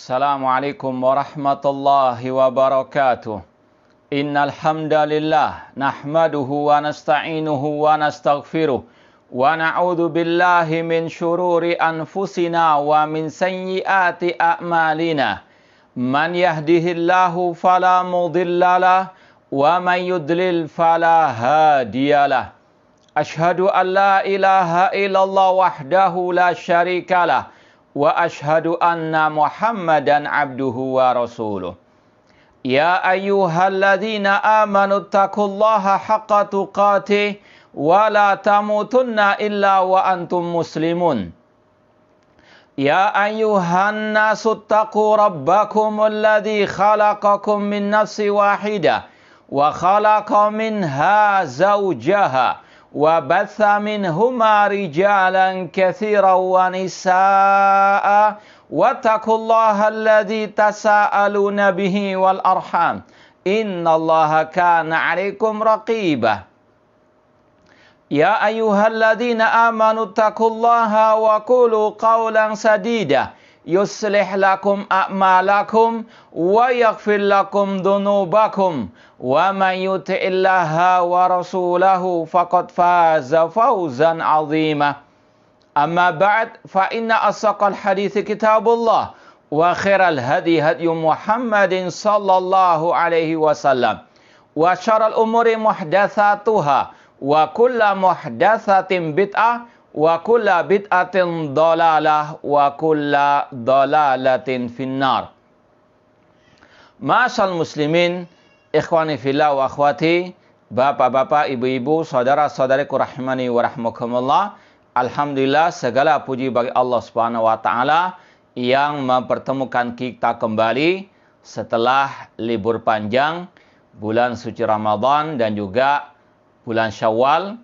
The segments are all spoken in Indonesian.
Assalamualaikum warahmatullahi wabarakatuh. Innal hamdalillah nahmaduhu wa nasta'inuhu wa nastaghfiruh wa na'udzu billahi min syururi anfusina wa min sayyiati a'malina. Man yahdihillahu fala mudhillalah wa man yudlil fala hadiyalah. Ashhadu an la ilaha illallah wahdahu la syarikalah wa ashhadu anna Muhammadan abduhu wa rasuluh. Ya ayyuhalladzina amanu taqullaha haqqa tuqatih wa la tamutunna illa wa antum muslimun. Ya ayyuhan nasu taqu rabbakum alladzi khalaqakum min nafsin wahidah wa khalaqa minha zawjaha wa batha minhuma rijalan katsiran wa nisaa'a wattaqullaha alladzi tasaaluna bihi wal arham innallaha kana 'alaikum raqiba. Ya ayyuhalladzina amanu taqullaha wa qulu qawlan sadida yuslih lakum a'malakum wa yaghfir lakum dhunubakum wa man yuti'illaha wa rasulahu faqad faza fawzan 'azima. Amma ba'd, fa inna asaqal hadithi kitabullah wa khairal hadi hadyu Muhammadin sallallahu alaihi wasallam wa syarrul umuri muhdatsatuha wa kullu muhdatsatin bid'ah wa kullu bid'atin dhalalah wa kullu dhalalatin finnar. Ma'asal muslimin, ikhwani fillah wa akhwati, bapak-bapak, ibu-ibu, saudara-saudariku rahimani wa rahmakumullah. Alhamdulillah, segala puji bagi Allah Subhanahu wa taala yang mempertemukan kita kembali setelah libur panjang bulan suci Ramadan dan juga bulan Syawal.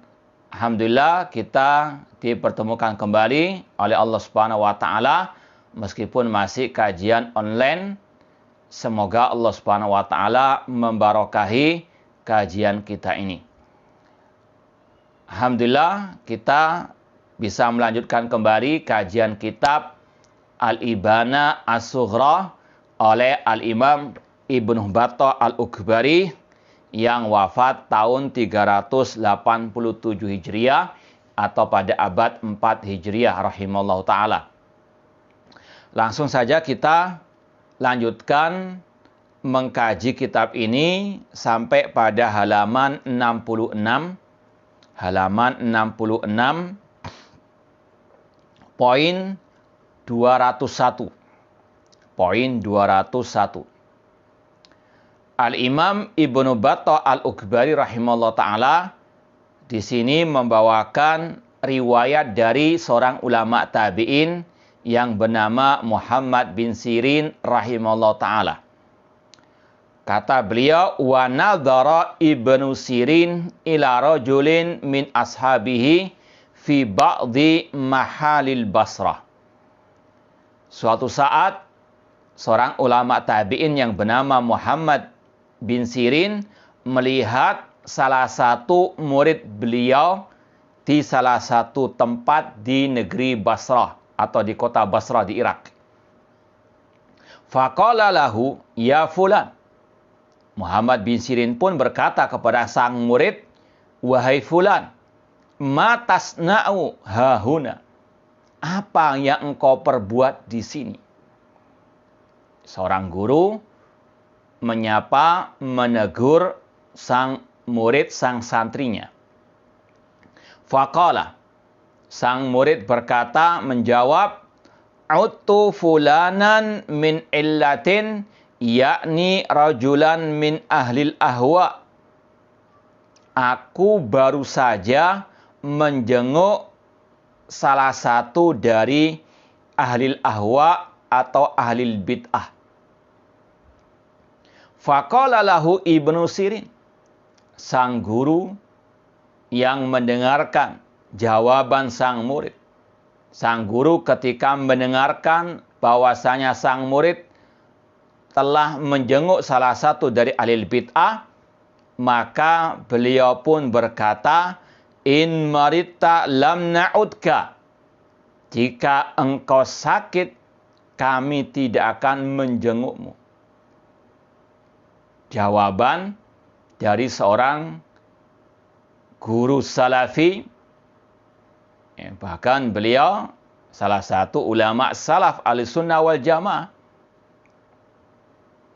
Alhamdulillah kita dipertemukan kembali oleh Allah Subhanahu wa taala meskipun masih kajian online. Semoga Allah Subhanahu wa taala membarakahi kajian kita ini. Alhamdulillah kita bisa melanjutkan kembali kajian kitab Al-Ibana As-Sughra oleh Al-Imam Ibnu Battah Al-Ukbari yang wafat tahun 387 Hijriah atau pada abad 4 Hijriah rahimallahu ta'ala. Langsung saja kita lanjutkan mengkaji kitab ini sampai pada halaman 66. Halaman 66 poin 201. Poin 201. Al-Imam Ibnu Battah Al-Ukbari rahimahullah ta'ala di sini membawakan riwayat dari seorang ulama tabi'in yang bernama Muhammad bin Sirin rahimahullah ta'ala. Kata beliau, wa nadhara Ibnu Sirin ila rajulin min ashabihi fi ba'di mahalil Basrah. Suatu saat seorang ulama tabi'in yang bernama Muhammad bin Sirin melihat salah satu murid beliau di salah satu tempat di negeri Basrah atau di kota Basrah di Irak. Faqala lahu ya fulan. Muhammad bin Sirin pun berkata kepada sang murid, wahai fulan, ma tasna'u hahuna. Apa yang engkau perbuat di sini? Seorang guru menyapa, menegur sang murid, sang santrinya. Faqala, sang murid berkata, menjawab, uttu fulanan min illatin, yakni rajulan min ahlil ahwa. Aku baru saja menjenguk salah satu dari ahlil ahwa atau ahlil bid'ah. Faqala lahu Ibnu Sirin. Sang guru yang mendengarkan jawaban sang murid. Sang guru ketika mendengarkan bahwasanya sang murid telah menjenguk salah satu dari ahlil bid'ah, maka beliau pun berkata, in marita lam na'udka. Jika engkau sakit, kami tidak akan menjengukmu. Jawaban dari seorang guru salafi, bahkan beliau salah satu ulama salaf ahlussunnah wal jamaah,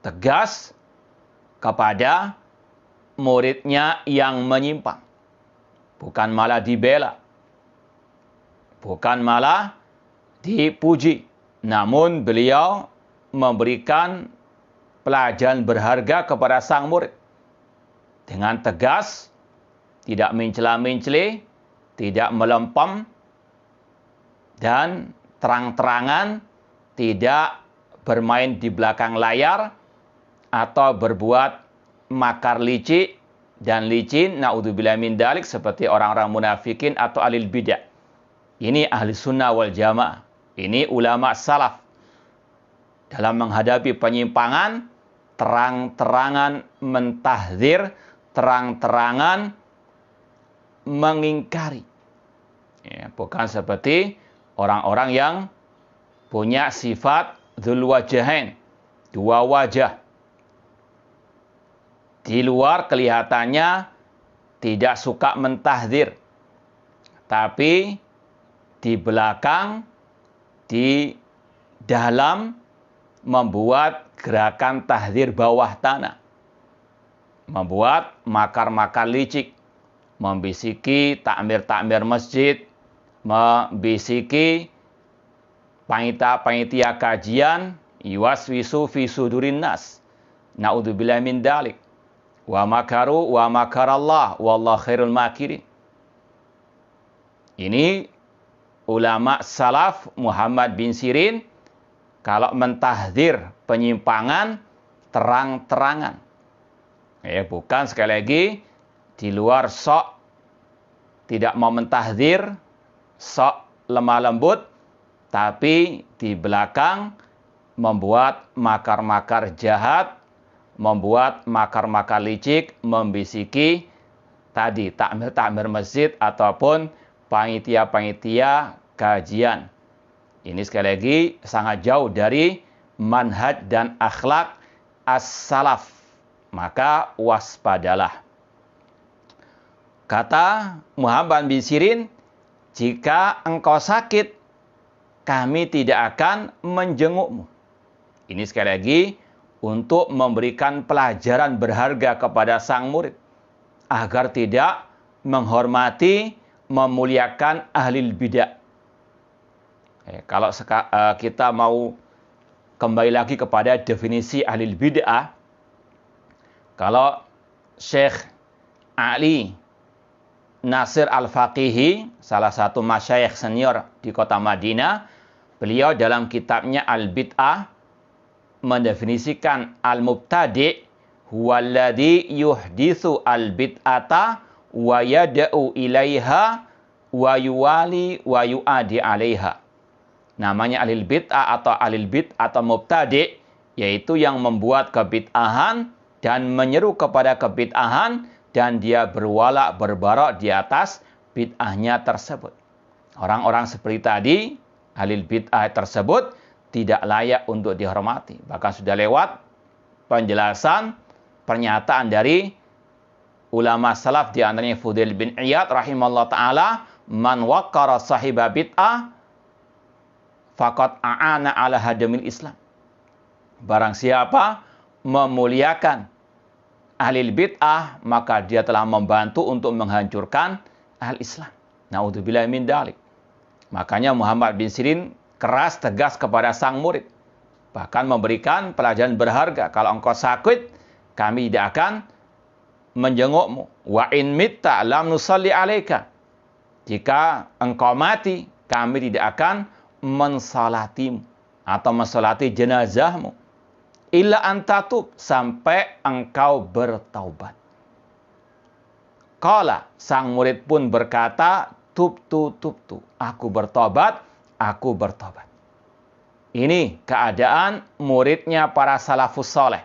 tegas kepada muridnya yang menyimpang. Bukan malah dibela, bukan malah dipuji, namun beliau memberikan pelajaran berharga kepada sang murid dengan tegas, tidak mencela-mencela, tidak melempem, dan terang-terangan, tidak bermain di belakang layar atau berbuat makar licik dan licin, naudzubillah min dalik, seperti orang-orang munafikin atau ahlul bidah. Ini ahli sunnah wal jamaah. Ini ulama salaf. Dalam menghadapi penyimpangan, terang-terangan mentahdzir, terang-terangan mengingkari. Ya, bukan seperti orang-orang yang punya sifat dzul wajahain, dua wajah. Di luar kelihatannya tidak suka mentahdzir, tapi di belakang, di dalam membuat gerakan tahdzir bawah tanah, membuat makar-makar licik, membisiki takmir-takmir masjid, membisiki panitia kajian, yuwaswisu fi sudurin nas, naudzubillah min dalik. Wa makaru wa makarallah wallahu khairul makirin. Ini ulama salaf Muhammad bin Sirin kalau mentahdzir penyimpangan terang-terangan. Ya, bukan sekali lagi di luar sok tidak mau mentahdzir, sok lemah lembut, tapi di belakang membuat makar-makar jahat, membuat makar-makar licik, membisiki tadi takmir-takmir masjid ataupun panitia-panitia kajian. Ini sekali lagi sangat jauh dari manhaj dan akhlak as-salaf. Maka waspadalah. Kata Muhammad bin Sirin, jika engkau sakit, kami tidak akan menjengukmu. Ini sekali lagi untuk memberikan pelajaran berharga kepada sang murid agar tidak menghormati, memuliakan ahli bidah. Kalau kita mau kembali lagi kepada definisi ahli bid'ah, kalau Syekh Ali Nasir Al-Faqihi, salah satu masyayikh senior di kota Madinah, beliau dalam kitabnya Al-Bid'ah mendefinisikan al-mubtadi' huwallazi yuhditsu al-bid'ata wa yad'u ilaiha wa yuwali wa yu'adi 'alaiha. Namanya alil bid'ah atau alil bid'ah atau mubtadi', yaitu yang membuat kebid'ahan dan menyeru kepada kebid'ahan dan dia berwala berbarok di atas bid'ahnya tersebut. Orang-orang seperti tadi, alil bid'ah tersebut tidak layak untuk dihormati. Bahkan sudah lewat penjelasan, pernyataan dari ulama salaf, di antaranya Fudail bin Iyad rahimahullah ta'ala, man waqqara sahiba bid'ah faqad a'ana ala hadamil Islam. Barang siapa memuliakan ahli bid'ah, maka dia telah membantu untuk menghancurkan ahli Islam. Naudzubillah min dalik. Makanya Muhammad bin Sirin keras tegas kepada sang murid, bahkan memberikan pelajaran berharga. Kalau engkau sakit, kami tidak akan menjengukmu. Wa in mitta lam nusalli alaika. Jika engkau mati, kami tidak akan mensalatimu atau mensalati jenazahmu. Illa antatub, sampai engkau bertaubat. Qala, sang murid pun berkata, tubtu, aku bertobat, aku bertobat. Ini keadaan muridnya para salafus soleh.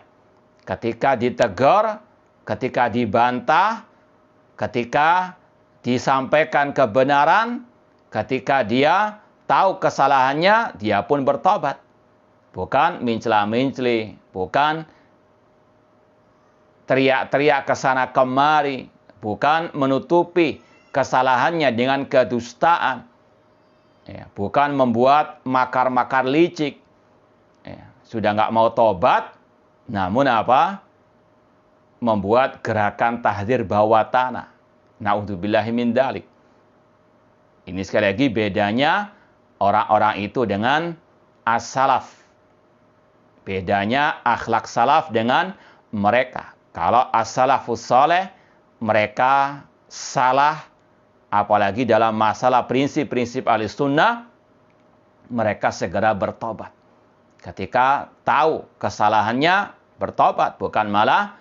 Ketika ditegur, ketika dibantah, ketika disampaikan kebenaran, ketika dia tahu kesalahannya, dia pun bertobat. bukan mencela-mencela, bukan teriak-teriak ke sana kemari, bukan menutupi kesalahannya dengan kedustaan, ya, bukan membuat makar-makar licik, ya, sudah nggak mau tobat, namun apa? Membuat gerakan tahdzir bawah tanah. Na'udzubillahi min dzalik. Ini sekali lagi bedanya orang-orang itu dengan as-salaf. Bedanya akhlak salaf dengan mereka. Kalau as-salafus saleh, mereka salah, apalagi dalam masalah prinsip-prinsip Ahlussunnah, mereka segera bertobat. Ketika tahu kesalahannya, bertobat, bukan malah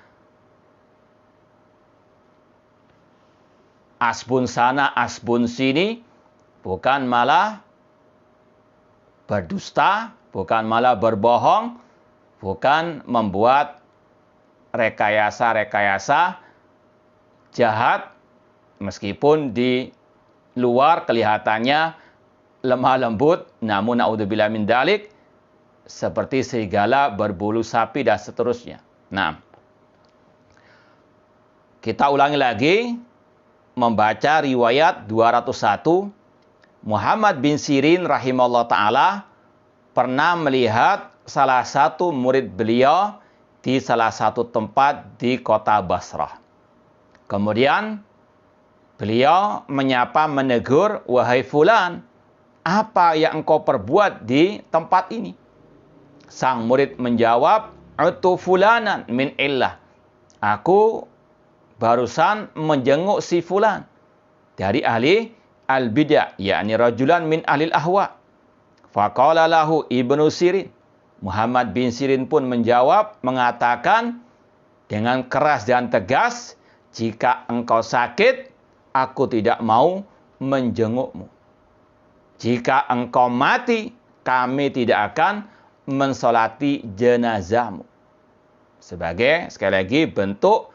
asbun sana, asbun sini, bukan malah berdusta, bukan malah berbohong, bukan membuat rekayasa-rekayasa jahat, meskipun di luar kelihatannya lemah lembut, namun naudzubillah min dzalik, seperti serigala berbulu sapi dan seterusnya. Nah, kita ulangi lagi, membaca riwayat 201, Muhammad bin Sirin rahimahullah ta'ala pernah melihat salah satu murid beliau di salah satu tempat di kota Basrah. Kemudian beliau menyapa, menegur, "Wahai fulan, apa yang engkau perbuat di tempat ini?" Sang murid menjawab, "Utu fulanan min illah." Aku barusan menjenguk si fulan dari ahli al-bid'ah, yakni rajulan min ahli al-ahwa. Faqala lahu Ibnu Sirin. Muhammad bin Sirin pun menjawab, mengatakan dengan keras dan tegas, "Jika engkau sakit, aku tidak mau menjengukmu. Jika engkau mati, kami tidak akan mensolati jenazahmu." Sebagai, sekali lagi, bentuk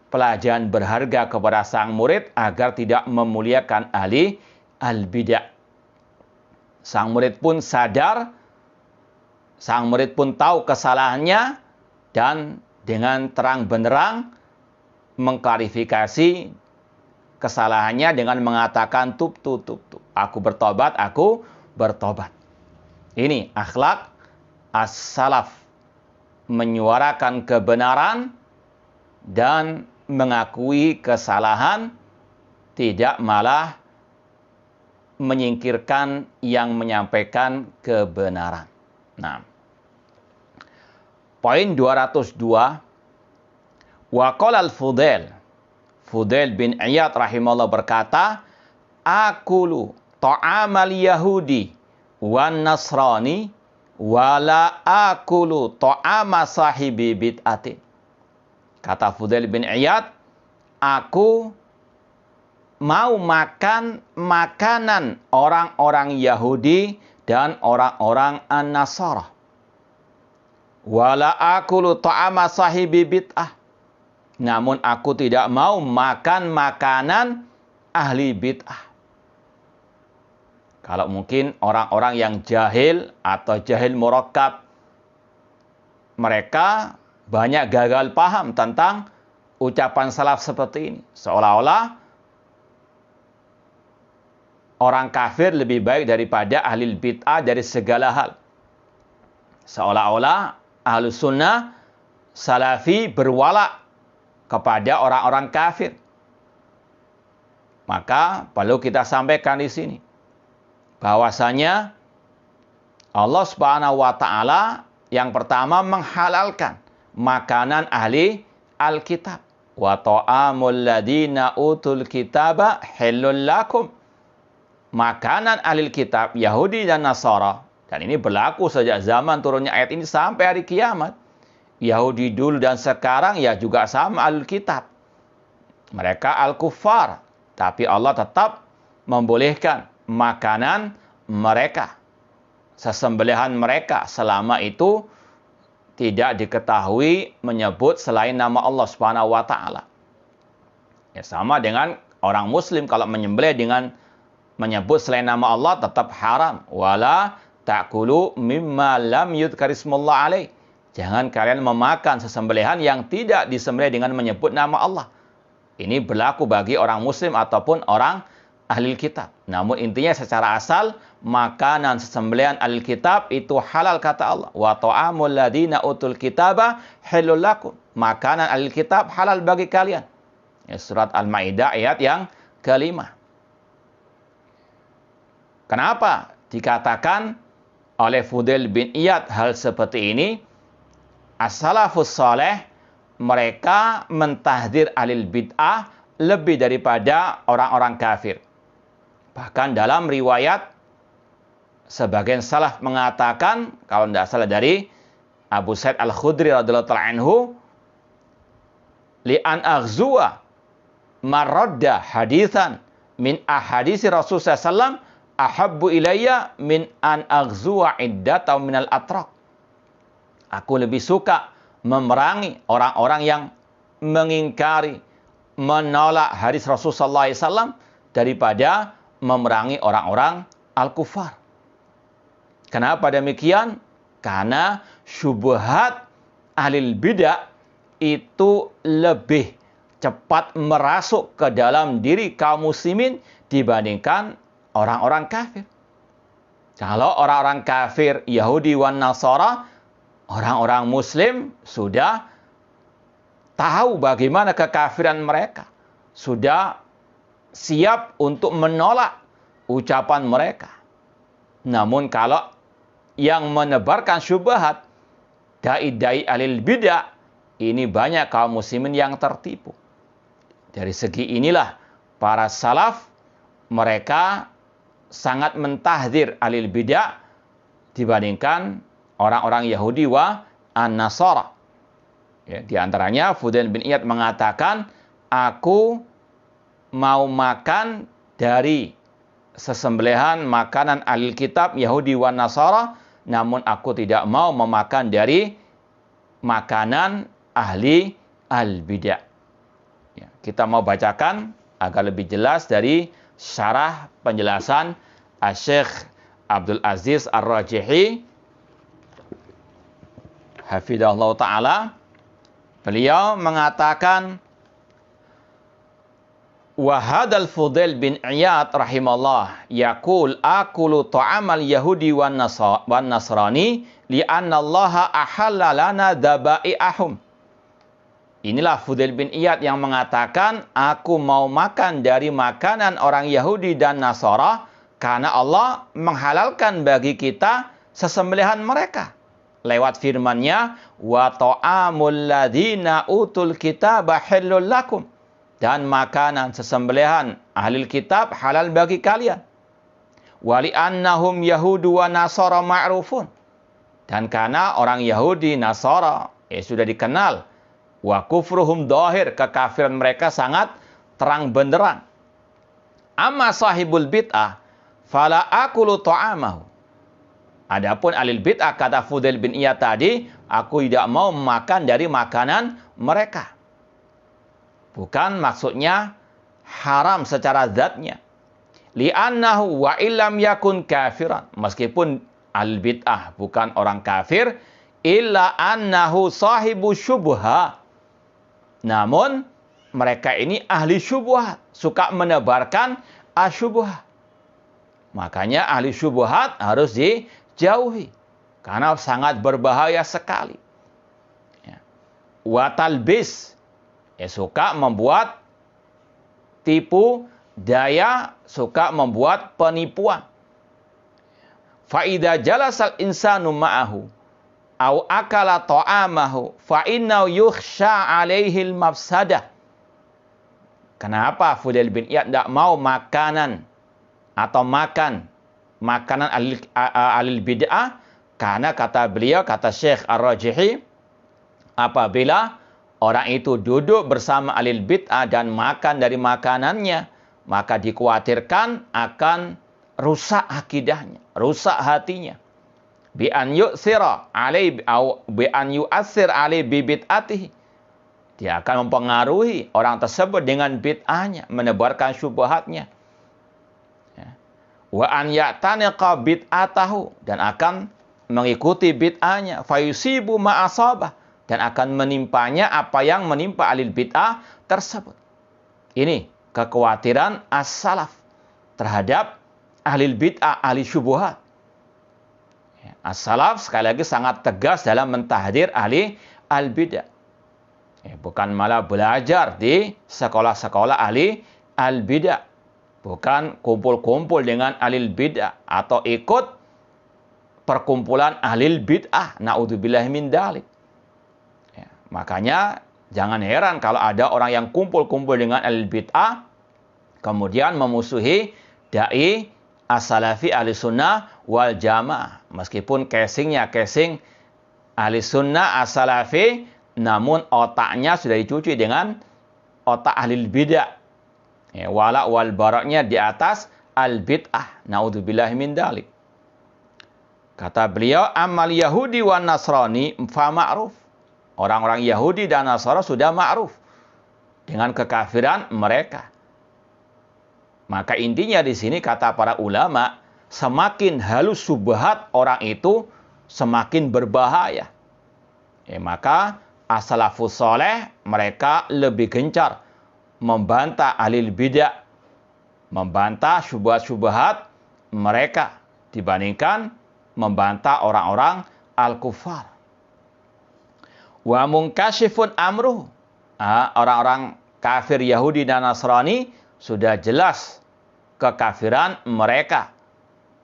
pelajaran berharga kepada sang murid agar tidak memuliakan ahli al-bid'ah. Sang murid pun sadar, sang murid pun tahu kesalahannya, dan dengan terang benderang mengklarifikasi kesalahannya dengan mengatakan, tub. Aku bertobat. Ini akhlak as-salaf, menyuarakan kebenaran dan mengakui kesalahan, tidak malah menyingkirkan yang menyampaikan kebenaran. Nah, poin 202, waqala al-Fudail bin Iyad rahimahullah berkata, "Akulu ta'amal Yahudi wan Nasrani wala akulu ta'ama sahibi bid'atin." Kata Fudail bin Iyad, aku mau makan makanan orang-orang Yahudi dan orang-orang An-Nasara. Wala akulu ta'ama sahibi bid'ah. Namun aku tidak mau makan makanan ahli bid'ah. Kalau mungkin orang-orang yang jahil atau jahil murakkab, mereka banyak gagal paham tentang ucapan salaf seperti ini. Seolah-olah orang kafir lebih baik daripada ahli bid'ah dari segala hal. Seolah-olah ahlu sunnah salafi berwala kepada orang-orang kafir. Maka perlu kita sampaikan di sini bahwasanya Allah Subhanahu wa taala yang pertama menghalalkan makanan ahli Alkitab. Wa ta'amul ladina utul kitaba halal lakum. Makanan ahli kitab Yahudi dan Nasara, dan ini berlaku sejak zaman turunnya ayat ini sampai hari kiamat. Yahudi dulu dan sekarang ya juga sama ahli kitab. Mereka al-kuffar, tapi Allah tetap membolehkan makanan mereka, sesembelihan mereka, selama itu tidak diketahui menyebut selain nama Allah Subhanahu wa taala. Ya, sama dengan orang muslim kalau menyembelih dengan menyebut selain nama Allah tetap haram. Wala ta'kulu mimma lam yudhkarismullah alaih. Jangan kalian memakan sesembelihan yang tidak disembelih dengan menyebut nama Allah. Ini berlaku bagi orang muslim ataupun orang ahli kitab. Namun intinya secara asal, makanan sesembelihan ahli kitab itu halal kata Allah. Wa ta'amul ladina utul kitaba halul lakum. Makanan ahli kitab halal bagi kalian. Ya, surat Al-Maidah ayat yang ke-5. Kenapa dikatakan oleh Fudail bin Iyad hal seperti ini? As-salafus saleh mereka mentahdir alil bid'ah lebih daripada orang-orang kafir. Bahkan dalam riwayat sebagian salaf mengatakan, kalau tidak salah dari Abu Sa'id Al-Khudri radhiyallahu ta'ala anhu, li an aghzuwa maradda hadithan min ahadisi Rasulullah sallallahu ahabbu ilayya min an aghzuwa iddata minal atraq. Aku lebih suka memerangi orang-orang yang mengingkari, menolak hadis Rasulullah SAW daripada memerangi orang-orang al-kufar. Kenapa demikian? Karena syubhat ahlil bidah itu lebih cepat merasuk ke dalam diri kaum muslimin dibandingkan orang-orang kafir. Kalau orang-orang kafir, Yahudi wan Nasara, orang-orang muslim sudah tahu bagaimana kekafiran mereka. Sudah siap untuk menolak ucapan mereka. Namun kalau yang menebarkan syubhat, dai-dai alil bidah, ini banyak kaum muslimin yang tertipu. Dari segi inilah para salaf mereka sangat mentahdir alil bidah dibandingkan orang-orang Yahudi wa an-Nasara. Ya, di antaranya Fudail bin Iyad mengatakan, aku mau makan dari sesembelihan makanan ahli kitab Yahudi wa Nasara, namun aku tidak mau memakan dari makanan ahli al-bidah. Ya, kita mau bacakan agar lebih jelas dari syarah penjelasan Syekh Abdul Aziz Ar-Rajihi hafidhahullah ta'ala. Beliau mengatakan, wa hadal Fudail bin Iyad rahimallah yaqul akulu ta'amal yahudi wan nasrani li'anna Allah ahalla lana dhaba'i'ahum. Inilah Fudail bin Iyad yang mengatakan, aku mau makan dari makanan orang Yahudi dan Nasara karena Allah menghalalkan bagi kita sesembelihan mereka. Lewat firman-Nya, wa ta'amul ladzina utul kitaba halul lakum. Dan makanan sesembelihan ahli kitab halal bagi kalian. Wa li'annahum yahudu wa nasara ma'rufun. Dan karena orang Yahudi, Nasara sudah dikenal. Wa kufruhum dhahir, kekafiran mereka sangat terang benderang. Amma sahibul bid'ah fala akulu ta'amahu. Adapun alil bid'ah, kata Fudail bin Iyad tadi, aku tidak mau makan dari makanan mereka. Bukan maksudnya haram secara zatnya. Li'annahu wa illam yakun kafiran. Meskipun alil bid'ah bukan orang kafir, illa annahu sahibu syubha. Namun mereka ini ahli syubhat, suka menebarkan asyubhat. Makanya ahli syubhat harus dijauhi karena sangat berbahaya sekali. Ya. Wa talbis, suka membuat tipu daya, suka membuat penipuan. Fa idza jalasal insanu ma'ahu au akala ta'amahu fa innahu yukhsha alaihil mafsadah. Kenapa Fudail bin Iyad tidak mau makanan atau makan makanan alil bid'ah? Karena kata beliau, kata Syekh Ar-Rajihi, apabila orang itu duduk bersama alil bid'ah dan makan dari makanannya, maka dikhawatirkan akan rusak akidahnya, rusak hatinya. Bi an yu'sira alai au bi an yu'assir alai bi bid'atihi. Dia akan mempengaruhi orang tersebut dengan bid'ahnya, menebarkan syubhatnya. Ya. wa an ya'taniqa bid'atahu, dan akan mengikuti bid'ahnya, fayusibu ma'asabah, dan akan menimpanya apa yang menimpa ahli bid'ah tersebut. Ini kekhawatiran as-salaf terhadap ahli bid'ah, ahli syubhat. As-salaf sekali lagi sangat tegas dalam mentahdir ahli al-bid'ah. Bukan malah belajar di sekolah-sekolah ahli al-bid'ah. Bukan kumpul-kumpul dengan ahli bid'ah atau ikut perkumpulan ahli bid'ah. Na'udzubillah min dzalik. Makanya jangan heran kalau ada orang yang kumpul-kumpul dengan ahli bid'ah, kemudian memusuhi dai as-salafi ahli sunnah wal jamaah. Meskipun casingnya casing ahli sunnah as-salafi, namun otaknya sudah dicuci dengan otak ahli bid'ah. Wala wal baraknya di atas al-bid'ah. Na'udzubillah min dzalik. Kata beliau, amal Yahudi wa Nasrani fa ma'ruf. Orang-orang Yahudi dan Nasara sudah ma'ruf dengan kekafiran mereka. Maka intinya di sini kata para ulama, semakin halus subhat orang itu, semakin berbahaya. Maka as-salafus saleh mereka lebih gencar membantah ahli bid'ah, membantah syubhat-syubhat mereka dibandingkan membantah orang-orang al-kufar. Wa munkashifun amruh. Orang-orang kafir Yahudi dan Nasrani sudah jelas kekafiran mereka.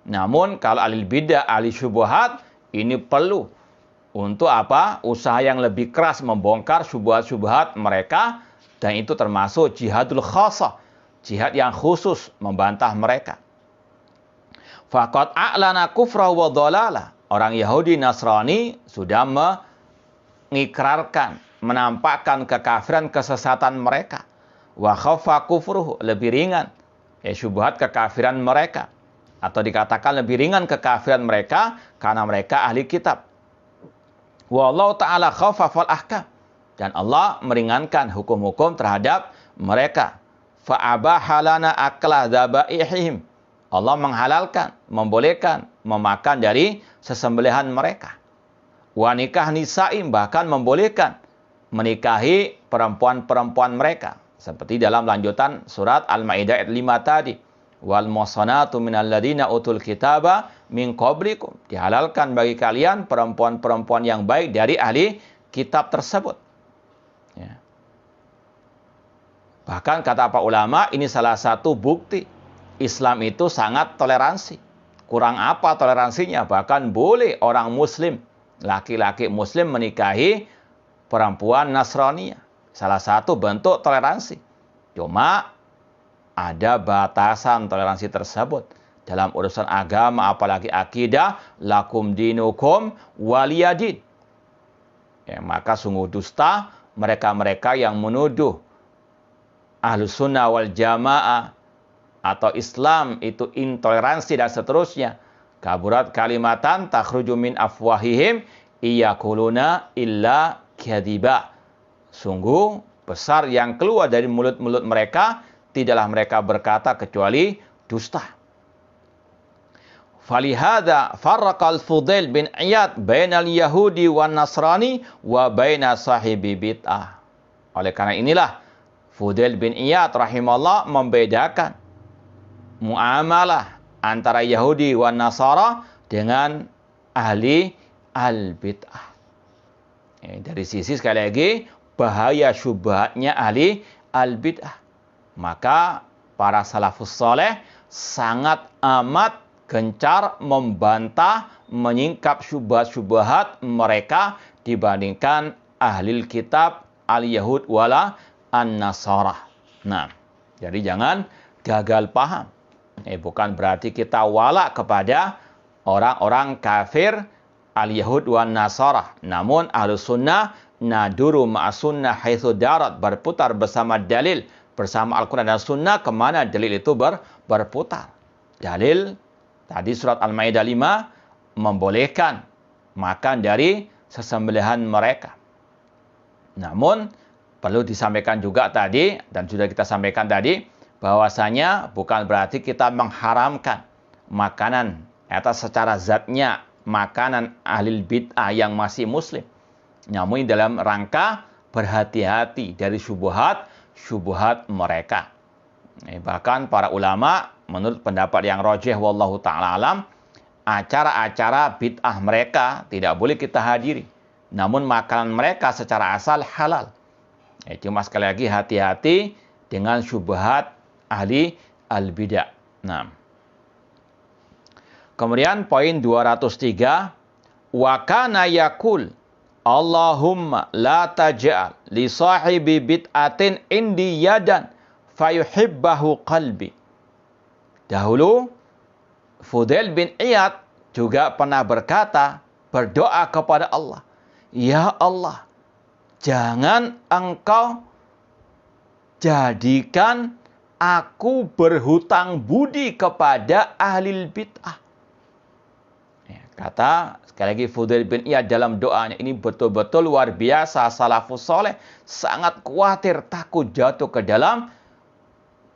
Namun kalau ahli bid'ah, ahli syubhat, ini perlu untuk apa? Usaha yang lebih keras membongkar syubhat-syubhat mereka, dan itu termasuk jihadul khasah, jihad yang khusus membantah mereka. Faqad a'lana kufra wa dhalalah. Orang Yahudi Nasrani sudah mengikrarkan, menampakkan kekafiran, kesesatan mereka. Wa khafa kufruhu, lebih ringan syubhat kekafiran mereka, atau dikatakan lebih ringan kekafiran mereka karena mereka ahli kitab. Wallahu ta'ala khaffafal ahkam, dan Allah meringankan hukum-hukum terhadap mereka. Fa'abahalana akla dhabaihim, Allah menghalalkan, membolehkan memakan dari sesembelihan mereka. Wa nikah nisaim, bahkan membolehkan menikahi perempuan-perempuan mereka. Seperti dalam lanjutan surat Al-Maidah ayat 5 tadi. Wal muhsanatu minal ladina utul kitaba min qablikum. Dihalalkan bagi kalian perempuan-perempuan yang baik dari ahli kitab tersebut. Bahkan kata para ulama, ini salah satu bukti Islam itu sangat toleransi. Kurang apa toleransinya? Bahkan boleh orang muslim, laki-laki muslim menikahi perempuan Nasraniyah. Salah satu bentuk toleransi. Cuma ada batasan toleransi tersebut. Dalam urusan agama, apalagi akidah, lakum dinukum waliyadin. Maka sungguh dusta mereka-mereka yang menuduh Ahlus Sunnah wal Jamaah atau Islam itu intoleransi dan seterusnya. Kaburat kalimatan takhruju min afwahihim iyakuluna illa kadiba. Sungguh besar yang keluar dari mulut-mulut mereka, tidaklah mereka berkata kecuali dusta. Falihada farraqal Fudail bin Iyad bainal Yahudi wan Nasrani wa baina sahibi bid'ah. Oleh karena inilah Fudail bin Iyad rahimahullah membedakan muamalah antara Yahudi wan Nasara dengan ahli al-bid'ah. Dari sisi sekali lagi bahaya syubhatnya ahli al-bid'ah. Maka para salafus saleh sangat amat gencar membantah, menyingkap syubhat-syubhat mereka dibandingkan ahli kitab al-Yahud wala an-Nasara. Nah, jadi jangan gagal paham. Bukan berarti kita wala kepada orang-orang kafir al-Yahud wan Nasara. Namun Ahlus Sunnah naduru ma'as sunnah haitsu darat, berputar bersama dalil, bersama Al-Quran dan Sunnah kemana dalil itu berputar. Dalil tadi surat Al-Maidah 5 membolehkan makan dari sesembelihan mereka. Namun perlu disampaikan juga tadi, dan sudah kita sampaikan tadi, bahwasanya bukan berarti kita mengharamkan makanan atau secara zatnya makanan ahli bid'ah yang masih muslim. Namun dalam rangka berhati-hati dari syubhat mereka. Bahkan para ulama menurut pendapat yang rajih wallahu ta'ala alam, acara-acara bid'ah mereka tidak boleh kita hadiri. Namun makanan mereka secara asal halal. Cuma sekali lagi hati-hati dengan syubhat ahli al-bid'ah. Nah. Kemudian poin 203, wa kana yaqul Allahumma la taj'al li sahibi bid'atin indi yadan fayuhibbahu qalbi. Dahulu Fudail bin Iyad juga pernah berkata, berdoa kepada Allah, ya Allah, jangan engkau jadikan aku berhutang budi kepada ahli bid'ah. Kata sekali lagi Fudail bin Iyad dalam doanya ini betul-betul luar biasa. Salafus soleh sangat khawatir takut jatuh ke dalam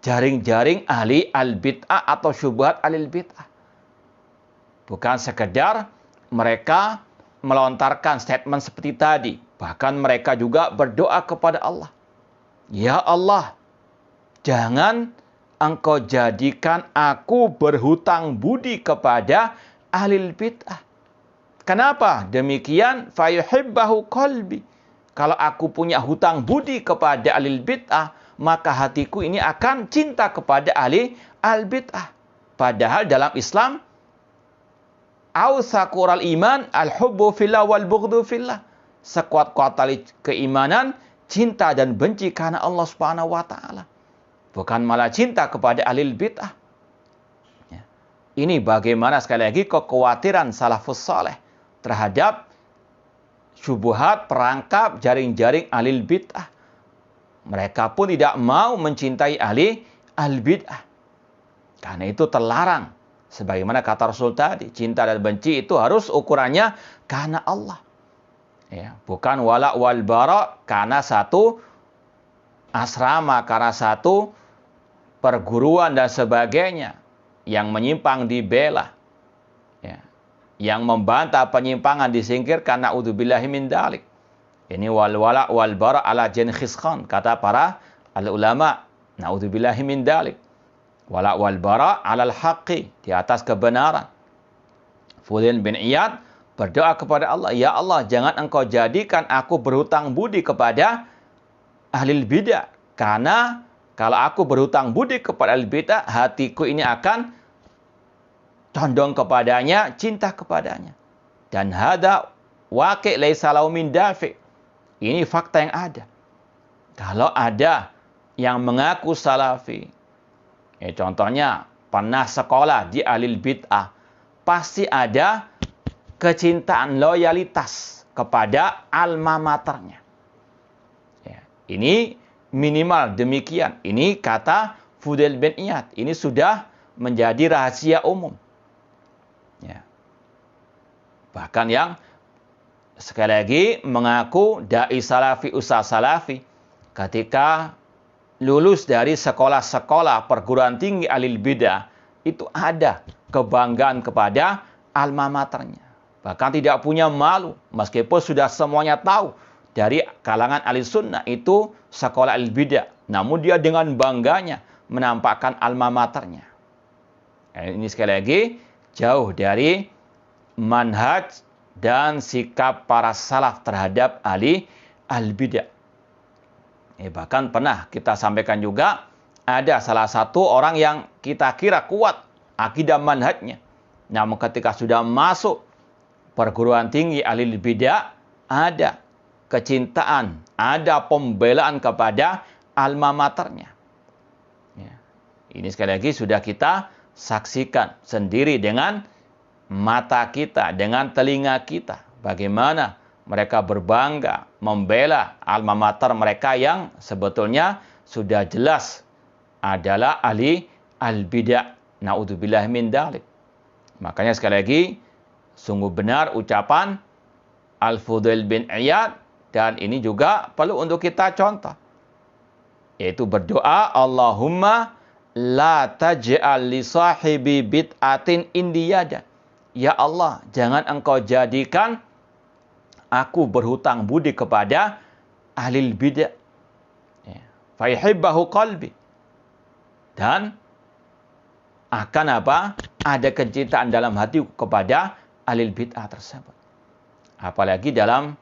jaring-jaring ahli al-bid'ah atau syubhat ahli bid'ah. Bukan sekedar mereka melontarkan statement seperti tadi. Bahkan mereka juga berdoa kepada Allah. Ya Allah, jangan engkau jadikan aku berhutang budi kepada ahli bid'ah. Kenapa? Demikian fayuhibbahu qalbi. Kalau aku punya hutang budi kepada ahli bid'ah, maka hatiku ini akan cinta kepada ahli al-bid'ah. Padahal dalam Islam awsaqural iman al-hubbu fillah wal bughdu fillah. Sekuat-kuat tali keimanan, cinta dan benci karena Allah Subhanahu wa taala. Bukan malah cinta kepada ahli bid'ah. Ini bagaimana sekali lagi kekhawatiran salafus saleh terhadap syubhat perangkap jaring-jaring ahli bid'ah. Mereka pun tidak mau mencintai ahli al-bid'ah. Karena itu terlarang. Sebagaimana kata Rasul tadi, cinta dan benci itu harus ukurannya karena Allah. Ya, bukan wala wal bara karena satu asrama, karena satu perguruan dan sebagainya. Yang menyimpang dibela, ya. Yang membantah penyimpangan disingkirkan, na'udzubillahi min dalik. Ini wal wala wal bara ala jen khiskan, kata para al ulama, na'udzubillahi min dalik. Wala wal bara ala al-haqqi, di atas kebenaran. Fudail bin Iyad berdoa kepada Allah, ya Allah, jangan engkau jadikan aku berhutang budi kepada ahli bid'ah, karena kalau aku berhutang budi kepada ahli bid'ah, hatiku ini akan condong kepadanya, cinta kepadanya. Dan hada waqi' laisa lahu min dafi'. Ini fakta yang ada. Kalau ada yang mengaku salafi, contohnya pernah sekolah di ahli bid'ah, pasti ada kecintaan loyalitas kepada alma maternya. Ini minimal demikian. Ini kata Fudail bin Iyad. Ini sudah menjadi rahasia umum. Ya. Bahkan yang sekali lagi mengaku dai salafi, ustaz salafi, ketika lulus dari sekolah-sekolah perguruan tinggi ahli bidah, itu ada kebanggaan kepada alma maternya. Bahkan tidak punya malu, meskipun sudah semuanya tahu dari kalangan ahli sunnah itu sekolah al-bidah. Namun dia dengan bangganya menampakkan alma maternya. Ini sekali lagi jauh dari manhaj dan sikap para salaf terhadap ahli al-bidah. Bahkan pernah kita sampaikan juga, ada salah satu orang yang kita kira kuat akidah manhajnya. Namun ketika sudah masuk perguruan tinggi ahli al-bidah, ada kecintaan, ada pembelaan kepada alma maternya. Ini sekali lagi sudah kita saksikan sendiri dengan mata kita, dengan telinga kita. Bagaimana mereka berbangga membela alma mater mereka yang sebetulnya sudah jelas adalah ahli al-bidah. Na'udzubillah min dalik. Makanya sekali lagi, sungguh benar ucapan Al-Fudail bin Iyad, dan ini juga perlu untuk kita contoh. Yaitu berdoa, Allahumma la taj'al li sahibi bid'atin indiyada. Ya Allah, jangan engkau jadikan aku berhutang budi kepada ahli bid'ah. Ya. Fa yuhibbahu qalbi. Dan akan apa? Ada kecintaan dalam hati kepada ahli bid'ah tersebut. Apalagi dalam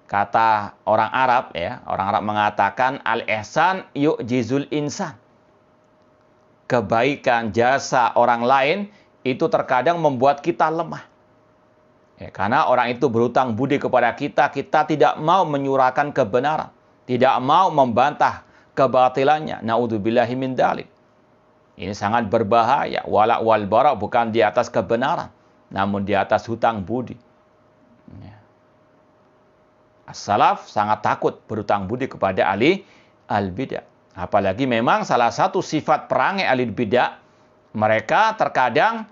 kata orang Arab, ya, orang Arab mengatakan al-ihsan yu'jizul insan. Kebaikan, jasa orang lain itu terkadang membuat kita lemah. Ya, karena orang itu berhutang budi kepada kita, kita tidak mau menyurahkan kebenaran, tidak mau membantah kebatilannya. Naudzubillahi min dzalik. Ini sangat berbahaya. Wala wal bara, bukan di atas kebenaran, namun di atas hutang budi. Ya. As-salaf sangat takut berhutang budi kepada ahli al-bid'ah. Apalagi memang salah satu sifat perangai ahli bid'ah, mereka terkadang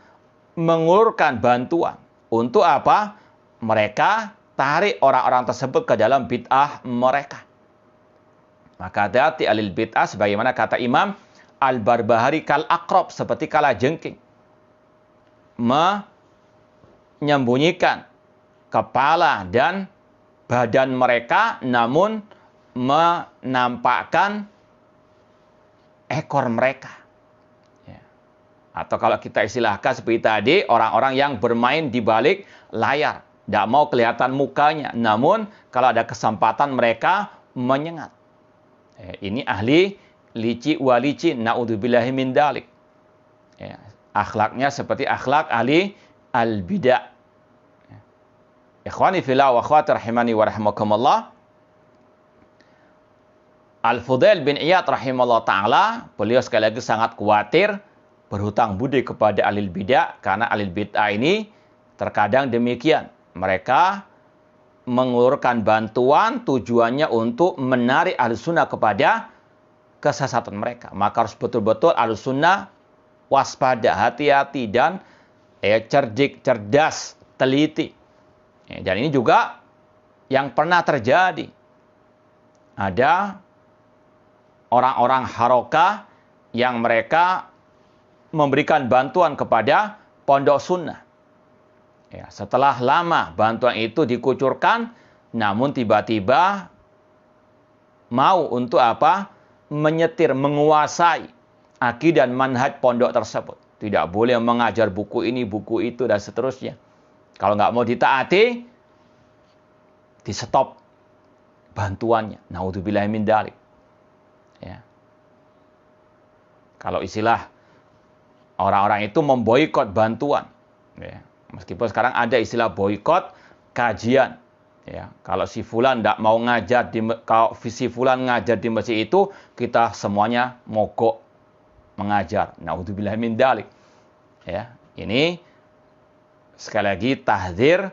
mengulurkan bantuan. Untuk apa? Mereka tarik orang-orang tersebut ke dalam bid'ah mereka. Maka hati-hati ahli bid'ah, sebagaimana kata Imam Al-Barbahari, kal aqrab, seperti kalajengking. Menyembunyikan kepala dan badan mereka, namun menampakkan ekor mereka. Ya. Atau kalau kita istilahkan seperti tadi, orang-orang yang bermain di balik layar. Tidak mau kelihatan mukanya, namun kalau ada kesempatan mereka menyengat. Ini ahli lici walici, naudzubillahi min dzalik. Ya. Akhlaknya seperti akhlak ahli al-bid'ah. Ikhwani fillah wa akhwati rahimani wa rahimakumullah. Al-Fudail bin Iyad rahimahullah ta'ala, beliau sekali lagi sangat khawatir berhutang budi kepada ahli bid'ah, karena ahli bid'ah ini terkadang demikian. Mereka mengulurkan bantuan tujuannya untuk menarik ahli sunnah kepada kesesatan mereka. Maka harus betul-betul ahli sunnah waspada, hati-hati, dan cerdik, cerdas, teliti. Dan ini juga yang pernah terjadi. Ada orang-orang harokah yang mereka memberikan bantuan kepada pondok sunnah. Ya, setelah lama bantuan itu dikucurkan, namun tiba-tiba mau untuk apa? Menyetir, menguasai akidah dan manhaj pondok tersebut. Tidak boleh mengajar buku ini, buku itu, dan seterusnya. Kalau nggak mau ditaati, di stop bantuannya. Naudzubillahi min dzalik. Ya. Kalau istilah orang-orang itu memboikot bantuan. Ya. Meskipun sekarang ada istilah boikot kajian. Ya. Kalau si fulan nggak mau ngajar kalau si fulan ngajar di masjid itu, kita semuanya mogok mengajar. Naudzubillahi min dzalik. Ya. Ini sekali lagi tahdzir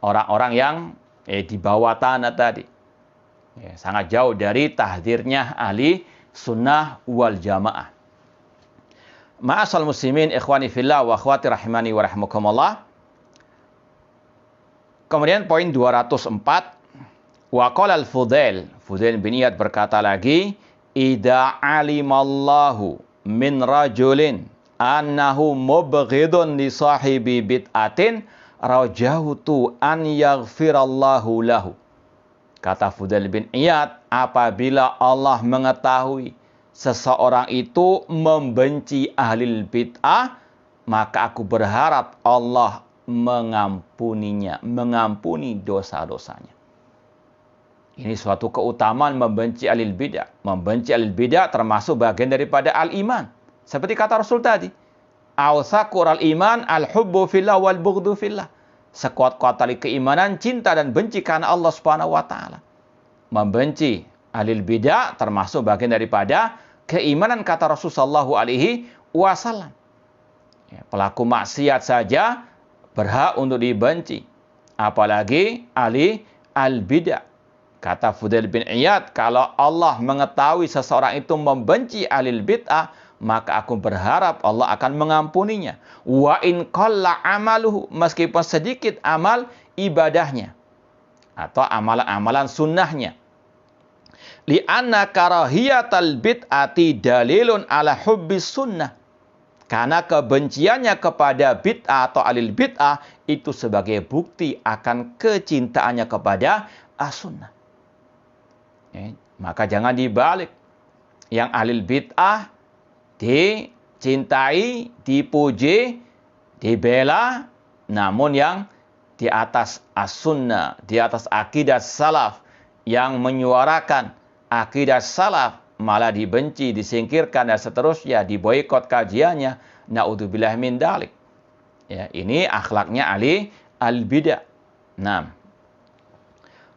orang-orang yang di bawah tanah tadi. Ya, sangat jauh dari tahdzirnya ahli sunnah wal jamaah. Ma'asal muslimin, ikhwani fillah wa akhwati rahimani wa rahimakumullah. Kemudian poin 204. Wa qala al-Fudail bin Iyad berkata lagi, idza alimallahu min rajulin annahu mubghidun li sahibi bid'atin rajahutu an yaghfirallahu lahu. Kata Fudail bin Iyad, apabila Allah mengetahui seseorang itu membenci ahli bid'ah, maka aku berharap Allah mengampuninya, mengampuni dosa-dosanya. Ini suatu keutamaan membenci ahli bid'ah. Membenci ahli bid'ah termasuk bagian daripada al-iman. Seperti kata Rasul tadi, awsakur al-iman al-hubbu fillah wal bughdu fillah. Sekuat-kuat tali keimanan, cinta dan benci karena Allah Subhanahu wa taala. Membenci ahli bid'ah termasuk bagian daripada keimanan, kata Rasul sallallahu alaihi wasallam. Ya, pelaku maksiat saja berhak untuk dibenci, apalagi ahli al-bid'ah. Kata Fudail bin Iyad, kalau Allah mengetahui seseorang itu membenci ahli bid'ah, maka aku berharap Allah akan mengampuninya. Wa in qalla amaluhu, meskipun sedikit amal ibadahnya atau amalan-amalan sunnahnya. Li'anna karahiyatal bid'ati dalilun ala hubbis sunnah. Karena kebenciannya kepada bid'ah atau alil bid'ah itu sebagai bukti akan kecintaannya kepada as-sunnah. Maka jangan dibalik. Yang alil bid'ah dicintai, dipuji, dibela, namun yang di atas as-sunnah, di atas akidah salaf, yang menyuarakan akidah salaf malah dibenci, disingkirkan, dan seterusnya, diboikot kajiannya. Na'udzubillah min dalik. Ya, ini akhlaknya ahli al-bid'ah. Nah,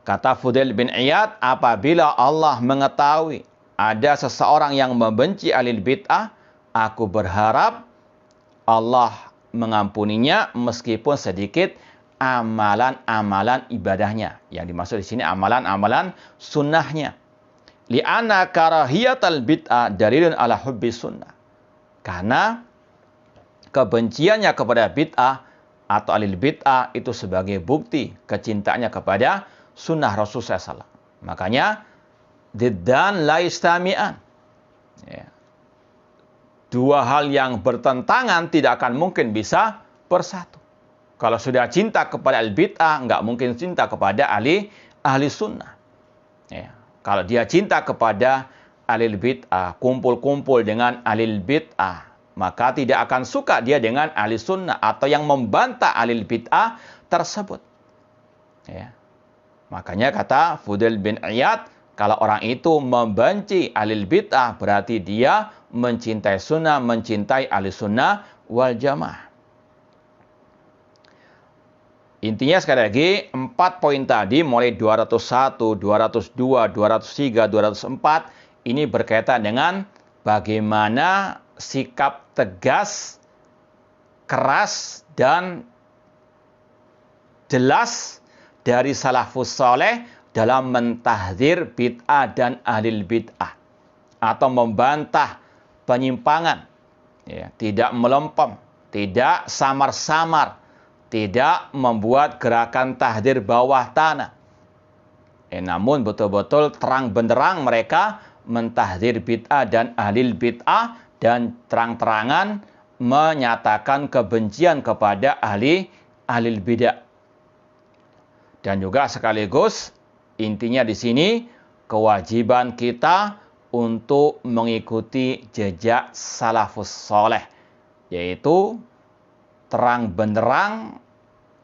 kata Fudail bin Iyad, apabila Allah mengetahui ada seseorang yang membenci ahli bid'ah, aku berharap Allah mengampuninya meskipun sedikit amalan-amalan ibadahnya. Yang dimaksud di sini amalan-amalan sunnahnya. Li'anna karahiyatal bid'ah dalilun ala hubbi sunnah. Karena kebenciannya kepada bid'ah atau alil bid'ah itu sebagai bukti kecintaannya kepada sunnah Rasulullah SAW. Makanya diddan la yastami'an. Ya. Dua hal yang bertentangan tidak akan mungkin bisa bersatu. Kalau sudah cinta kepada al bid'ah, nggak mungkin cinta kepada ahli sunnah. Ya. Kalau dia cinta kepada alil bid'ah, kumpul-kumpul dengan alil bid'ah, maka tidak akan suka dia dengan ahli sunnah atau yang membantah alil bid'ah tersebut. Ya. Makanya kata Fudail bin Iyad, kalau orang itu membenci alil bid'ah, berarti dia mencintai sunnah, mencintai ahli sunnah wal jamaah. Intinya sekali lagi, 4 poin tadi, mulai 201, 202, 203, 204, ini berkaitan dengan bagaimana sikap tegas, keras, dan jelas dari salafus saleh dalam mentahdzir bid'ah dan ahlil bid'ah. Atau membantah penyimpangan. Ya, tidak melempem, tidak samar-samar, tidak membuat gerakan tahdzir bawah tanah. Namun betul-betul terang benderang mereka mentahdzir bid'ah dan ahlil bid'ah dan terang-terangan menyatakan kebencian kepada ahlil bid'ah. Dan juga sekaligus intinya di sini kewajiban kita untuk mengikuti jejak salafus saleh, yaitu terang benderang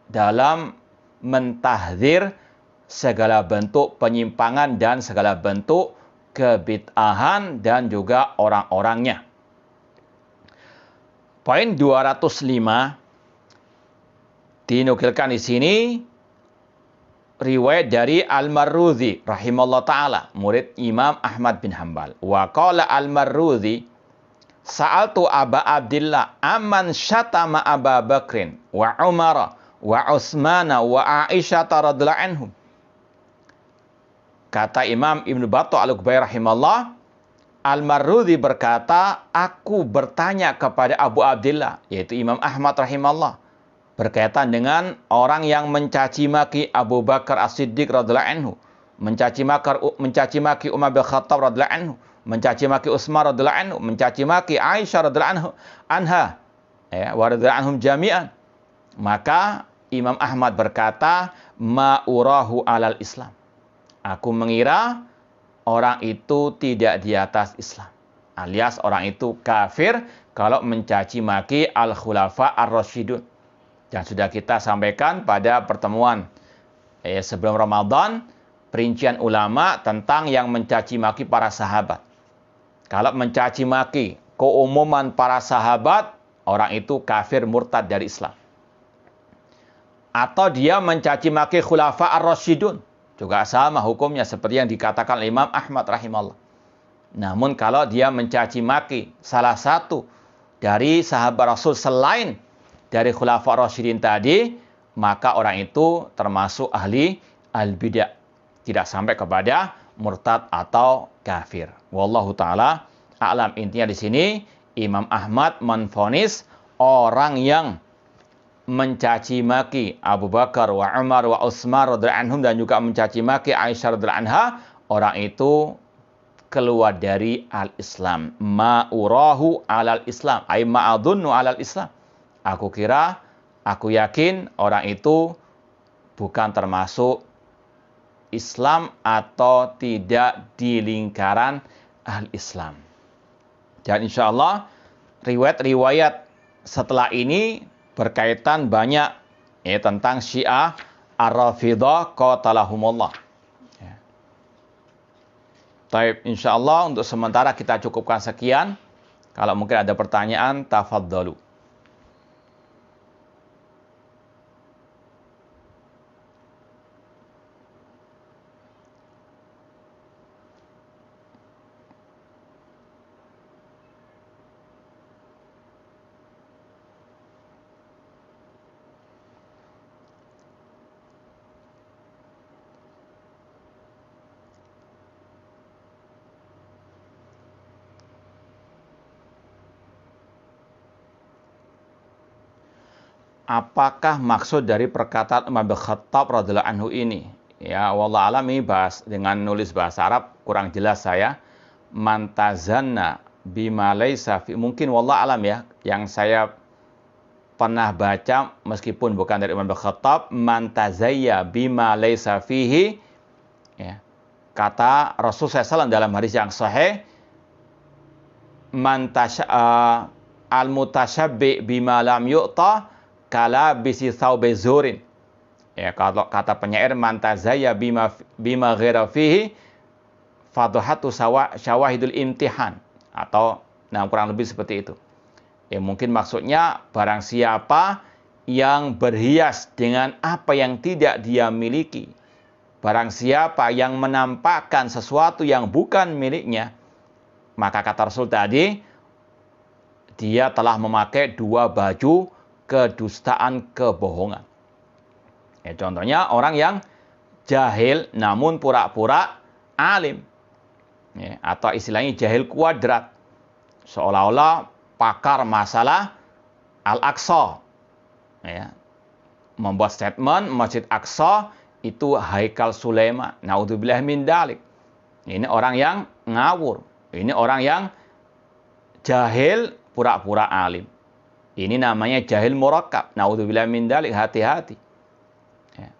dalam mentahdzir segala bentuk penyimpangan dan segala bentuk kebid'ahan dan juga orang-orangnya. Poin 205 dinukilkan di sini riwayat dari Al-Marruzi rahimallahu taala, murid Imam Ahmad bin Hanbal. Wa qala Al-Marruzi, sa'altu Aba Abdillah amman syatama Aba Bakrin wa Umar wa Utsmana wa Aisyah radhiyallahu anhum. Kata Imam Ibnu Battah Al-Ghubari rahimahullah, Al-Marruzi berkata, aku bertanya kepada Abu Abdillah, yaitu Imam Ahmad rahimahullah, berkaitan dengan orang yang mencaci maki Abu Bakar As-Siddiq radhiyallahu anhu, mencaci maki Umar bin Khattab radhiyallahu anhu, mencaci maki Utsman radhiyallahu anhu, mencaci maki Aisyah radhiyallahu anha, ya, wa radhiyallahu anhum jami'an. Maka Imam Ahmad berkata, ma urahu alal Islam. Aku mengira orang itu tidak di atas Islam. Alias orang itu kafir kalau mencaci maki al-khulafa ar-rasyidun. Dan sudah kita sampaikan pada pertemuan sebelum Ramadan, perincian ulama tentang yang mencaci maki para sahabat. Kalau mencaci maki keumuman para sahabat, orang itu kafir murtad dari Islam. Atau dia mencaci maki khulafa ar-rasyidun, juga sama hukumnya seperti yang dikatakan Imam Ahmad rahimahullah. Namun kalau dia mencaci maki salah satu dari sahabat Rasul selain dari khulafa ar-rasyidin tadi, maka orang itu termasuk ahli al-bid'ah, tidak sampai kepada murtad atau kafir. Wallahu taala a'lam. Intinya di sini Imam Ahmad menvonis orang yang mencaci maki Abu Bakar wa Umar wa Utsman radhiyallahu anhum dan juga mencaci maki Aisyah radhiyallahu anha, orang itu keluar dari al-Islam. Ma'urahu alal Islam. Ay ma'adunnu alal Islam. Aku kira, aku yakin orang itu bukan termasuk Islam atau tidak di lingkaran al-Islam. Dan insya Allah riwayat-riwayat setelah ini berkaitan banyak tentang Syiah Ar-Rafidhah qatalahumullah. Taib, insya Allah untuk sementara kita cukupkan sekian. Kalau mungkin ada pertanyaan, tafadhalu. Apakah maksud dari perkataan Umar bin Khattab radhiyallahu anhu ini? Ya, wallah alam ini bahas dengan nulis bahasa Arab kurang jelas saya. Mantazanna bima laisa fi, mungkin wallah alam ya, yang saya pernah baca meskipun bukan dari Umar bin Khattab, mantazayya bima laisa fihi, ya. Kata Rasulullah SAW dalam hadis yang sahih, al-mutasyabbi bima lam yu'ta kala bisi thawbe zurin. Ya, kalau kata penyair mantazaya bima ghaira fihi fadhahatu syawahidul imtihan, atau kurang lebih seperti itu. Ya, mungkin maksudnya barang siapa yang berhias dengan apa yang tidak dia miliki, barang siapa yang menampakkan sesuatu yang bukan miliknya, maka kata Rasul tadi, dia telah memakai dua baju kedustaan, kebohongan. Ya, contohnya orang yang jahil namun pura-pura alim. Ya, atau istilahnya jahil kuadrat. Seolah-olah pakar masalah Al-Aqsa. Ya, membuat statement Masjid Aqsa itu Haikal Sulaiman. Naudzubillah min dalik. Ini orang yang ngawur. Ini orang yang jahil pura-pura alim. Ini namanya jahil murakkab. Naudzubillah min dalik, hati-hati.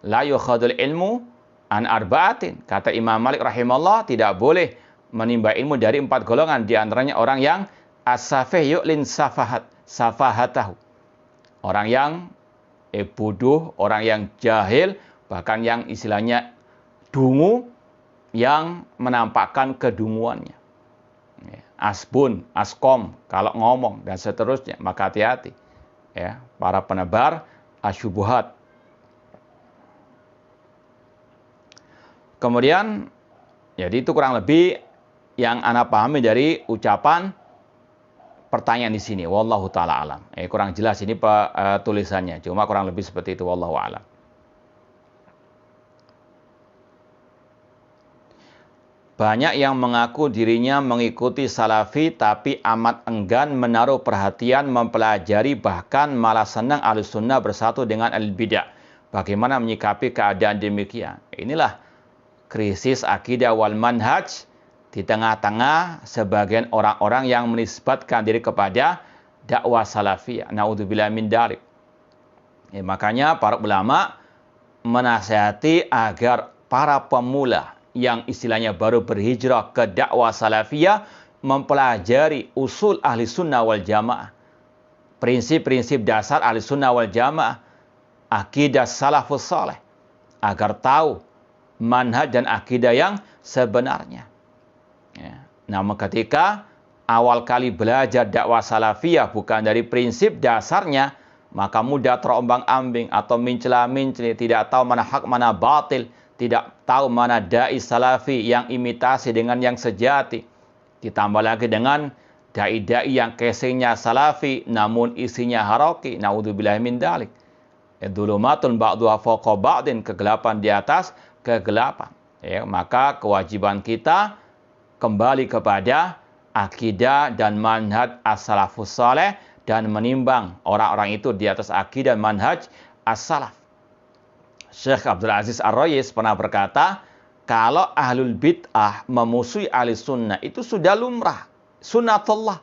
La yukhadul ilmu an arba'atin. Kata Imam Malik rahimahullah, tidak boleh menimba ilmu dari 4 golongan. Di antaranya orang yang as-safih yu'lin safahatahu. Orang yang bodoh, orang yang jahil, bahkan yang istilahnya dungu, yang menampakkan kedunguannya. Asbun, askom, kalau ngomong, dan seterusnya. Maka hati-hati. Ya, para penebar asyubuhat. Kemudian, jadi itu kurang lebih yang Anda pahami dari ucapan pertanyaan di sini. Wallahu ta'ala alam. Kurang jelas ini tulisannya. Cuma kurang lebih seperti itu. Wallahu alam. Banyak yang mengaku dirinya mengikuti salafi tapi amat enggan menaruh perhatian mempelajari, bahkan malah senang Ahlussunnah bersatu dengan al-bidah. Bagaimana menyikapi keadaan demikian? Inilah krisis akidah wal manhaj di tengah-tengah sebagian orang-orang yang menisbatkan diri kepada dakwah salafiyah. Naudzubillah min dzalik. Makanya para ulama menasihati agar para pemula yang istilahnya baru berhijrah ke dakwah salafiyah mempelajari usul ahli sunnah wal jamaah, prinsip-prinsip dasar ahli sunnah wal jamaah, akidah salafus saleh, agar tahu manhaj dan akidah yang sebenarnya. Namun ketika awal kali belajar dakwah salafiyah bukan dari prinsip dasarnya, maka mudah terombang-ambing atau mencela-mencela, tidak tahu mana hak mana batil, tidak tahu mana dai salafi yang imitasi dengan yang sejati. Ditambah lagi dengan dai-dai yang casingnya salafi namun isinya haraki. Naudzubillah min dzalik. Dzulumatun ba'duha fawqa ba'din, kegelapan di atas kegelapan. Ya, maka kewajiban kita kembali kepada akidah dan manhaj as-salafus saleh dan menimbang orang-orang itu di atas akidah manhaj as-salaf. Syekh Abdul Aziz Ar-Rayis pernah berkata, kalau ahlul bid'ah memusuhi ahli sunnah itu sudah lumrah, sunnatullah.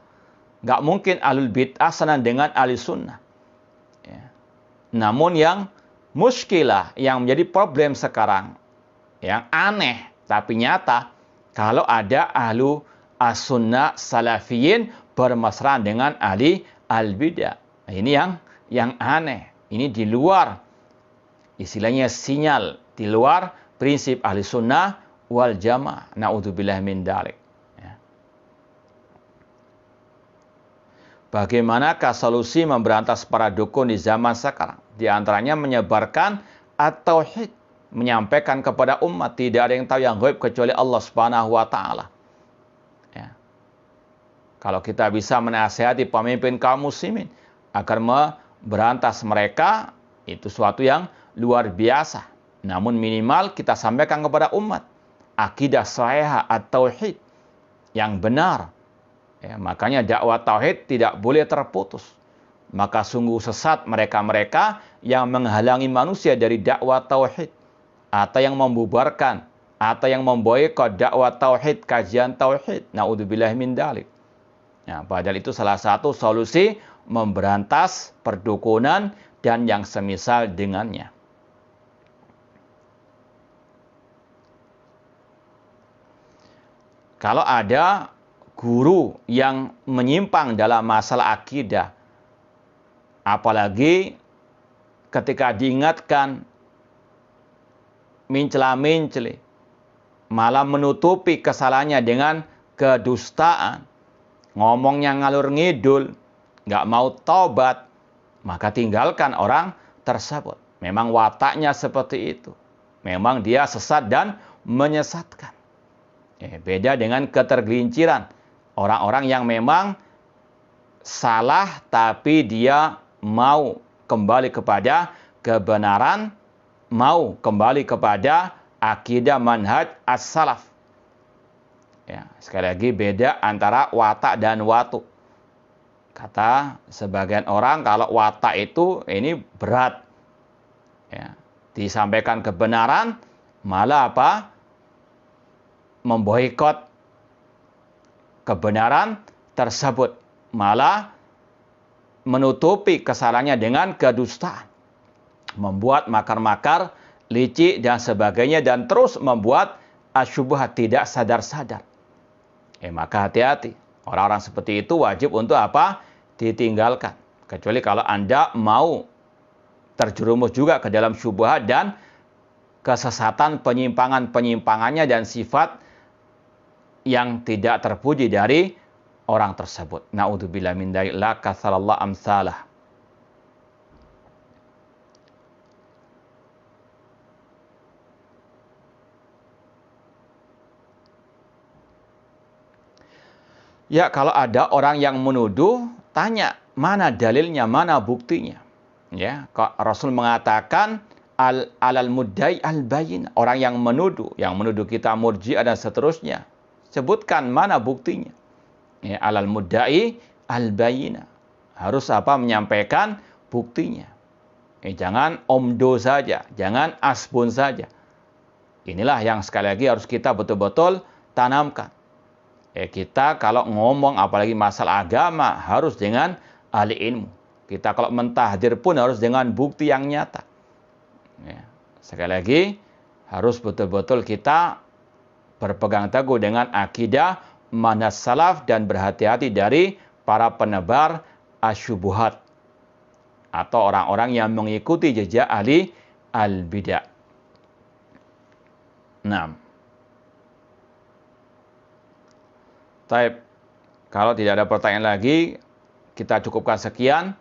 Nggak mungkin ahlul bid'ah senang dengan ahli sunnah. Ya. Namun yang muskilah, yang menjadi problem sekarang, yang aneh tapi nyata, kalau ada ahlu as-sunnah salafiyin bermesraan dengan ahli al-bid'ah. Nah, ini yang aneh. Ini di luar, istilahnya sinyal, di luar prinsip ahli sunnah wal jamaah. Na'udzubillah min dzalik. Ya. Bagaimanakah solusi memberantas para dukun di zaman sekarang? Di antaranya menyebarkan at-tauhid, menyampaikan kepada umat tidak ada yang tahu yang gaib kecuali Allah Subhanahu wa taala. Ya. Kalau kita bisa menasihati pemimpin kaum muslimin agar memberantas mereka, itu suatu yang luar biasa. Namun minimal kita sampaikan kepada umat akidah sahihah at-tauhid yang benar. Ya, makanya dakwah tauhid tidak boleh terputus. Maka sungguh sesat mereka-mereka yang menghalangi manusia dari dakwah tauhid, atau yang membubarkan, atau yang memboikot dakwah tauhid, kajian tauhid. Na'udzubillah min dzalik. Nah, padahal itu salah satu solusi memberantas perdukunan dan yang semisal dengannya. Kalau ada guru yang menyimpang dalam masalah akidah, apalagi ketika diingatkan mencela-mencela, malah menutupi kesalahannya dengan kedustaan, ngomongnya ngalur ngidul, nggak mau tobat, maka tinggalkan orang tersebut. Memang wataknya seperti itu. Memang dia sesat dan menyesatkan. Beda dengan ketergelinciran. Orang-orang yang memang salah tapi dia mau kembali kepada kebenaran, mau kembali kepada akidah manhaj as-salaf. Ya, sekali lagi beda antara watak dan watu. Kata sebagian orang kalau watak itu ini berat. Ya, disampaikan kebenaran malah apa? Memboikot kebenaran tersebut, malah menutupi kesalahannya dengan kedustaan, membuat makar-makar, licik dan sebagainya, dan terus membuat asyubhat tidak sadar-sadar. Maka hati-hati, orang-orang seperti itu wajib untuk apa? Ditinggalkan. Kecuali kalau Anda mau terjerumus juga ke dalam syubhat dan kesesatan, penyimpangannya dan sifat yang tidak terpuji dari orang tersebut. Na'udzubillah min dzalik, la katsalallahu amsalah. Ya, kalau ada orang yang menuduh, tanya mana dalilnya, mana buktinya. Ya, Rasul mengatakan alal muddai al bayin, orang yang menuduh kita murji'ah dan seterusnya. Sebutkan mana buktinya. Ya, alal muddai al bayina. Harus apa? Menyampaikan buktinya. Jangan omdo saja, jangan asbun saja. Inilah yang sekali lagi harus kita betul-betul tanamkan. Kita kalau ngomong apalagi masalah agama harus dengan ahli ilmu. Kita kalau mentahdir pun harus dengan bukti yang nyata. Ya, sekali lagi harus betul-betul kita berpegang teguh dengan akidah manhaj salaf dan berhati-hati dari para penebar asyubuhat atau orang-orang yang mengikuti jejak ahli al-bid'ah. Nah, taib, kalau tidak ada pertanyaan lagi, kita cukupkan sekian.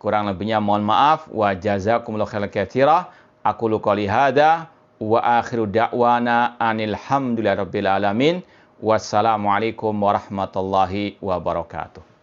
Kurang lebihnya mohon maaf. Wa jazakumullahu khairan katsira. Aqulu qouli hadza wa akhiru da'wana anil hamdulillahi rabbil alamin. Wassalamualaikum warahmatullahi wabarakatuh.